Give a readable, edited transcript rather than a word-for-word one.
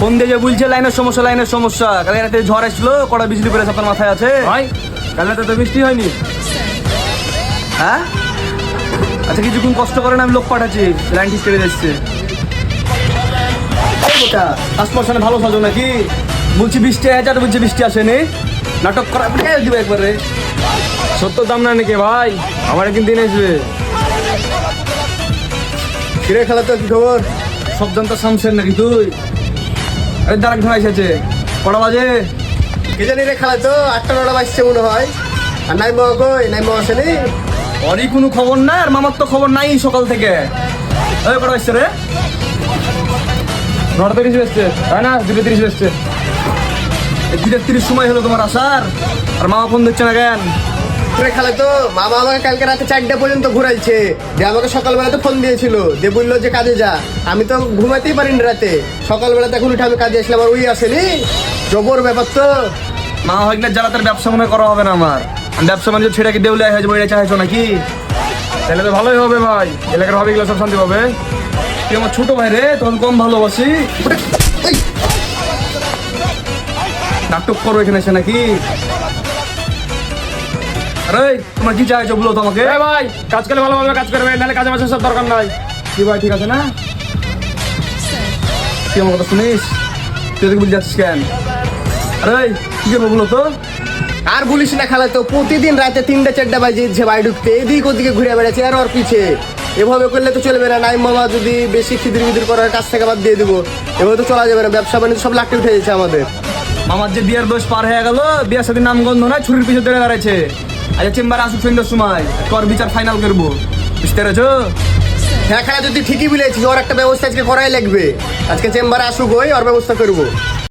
Phone দিয়ে যে বলছে লাইনের সমস্যা কালকে রাতে ঝড় আসলো কড়া বিজলি পড়েছে আপনার মাথায় আছে ভাই কাল রাতে তো বৃষ্টি হয়নি। হ্যাঁ আচ্ছা কিছুক্ষণ কষ্ট করেন আমি লোক পাঠাচ্ছি লাইন ঠিক করে দিচ্ছে কাস্টমার ভালো সাজো নাকি বলছি বৃষ্টি আছে আর বলছি বৃষ্টি আসেনি নাটক করা দিবে একবারে সত্য দাম না নাকি ভাই আমার একদিন দিন আসবে। ফিরে খেলা তো কি খবর সব জানতো শামসের নাকি তুই আরে দাঁড়াক ধরা এসেছে কটা বাজে কে জানি রে খেলা তো 8টা-9টা বাজছে মনে হয়। আর নাই মা কই নাই মা আসেনি। ওরই কোনো খবর না আর মামার তো খবর নাই সকাল থেকে ওই কটা আসছে রে 9:30 বেজছে তাই না 2:30 বেজছে। 2:30 সময় হলো তোমার আসার আর মামা ফোন দিচ্ছে না কেন রে খেলা তো মামা আমাকে কালকে রাতে 4টা পর্যন্ত ঘুরাইছে। যে আমাকে সকালবেলা তো ফোন দিয়েছিল যে বললো যে কাজে যা। আমি তো ঘুমাতেই পারিনি রাতে। সকালবেলা তখন উঠে আমি কাজে আসলাম আর ওই আসেনি। জবর ব্যাপার তো। মামা ভাগনার জ্বালা তার ব্যবসা মনে করা হবে না আমার আমি ব্যবসা বাণিজ্য ছেড়ে কি দেউলে হয়ে যাবো এটা চাইছো নাকি তাহলে তো ভালোই হবে ভাই এলাকার হবে এগুলো সব শান্তি পাবে। তুই আমার ছোট ভাই রে তখন কম ভালোবাসি এই, নাটক করো এখানে এসে নাকি আরে তোমার কি চাইছো বলো তোমাকে এ ভাই কাজ করলে ভালোভাবে কাজ করবে নাহলে কাজে মাঝে সব দরকার নাই। কি ভাই ঠিক আছে না? তুই আমার কথা শুনিস তুই এদিকে বলে যাচ্ছিস কেন আরে কি করবো বলো তো আর বলিস না খেলা তো প্রতিদিন রাতে 3টা-4টা বাজে যে বাড়ি ঢুকতে এদিক ওদিকে ঘুরে বেড়াচ্ছে আর ওর পিছে। এভাবে করলে তো চলবে না। নাই মামা যদি বেশি খিদির করার কাছ থেকে বাদ দিয়ে দিবো এভাবে তো চলা যাবে না। ব্যবসা বাণিজ্য সব লাটে উঠে যাচ্ছে আমাদের। মামার যে বিয়ের বয়স পার হয়ে গেল বিয়ের সাথে নামগন্ধ নয় ছুরির পিছনে ধরে দাঁড়াচ্ছে আচ্ছা চেম্বারে আসুক সন্ধ্যার সময় তোর বিচার ফাইনাল করবো বুঝতে পেরেছো হ্যাঁ খেলা যদি ঠিকই বলেছিস ওর একটা ব্যবস্থা আজকে করাই লাগবে। আজকে চেম্বারে আসুক ওর ব্যবস্থা করবো।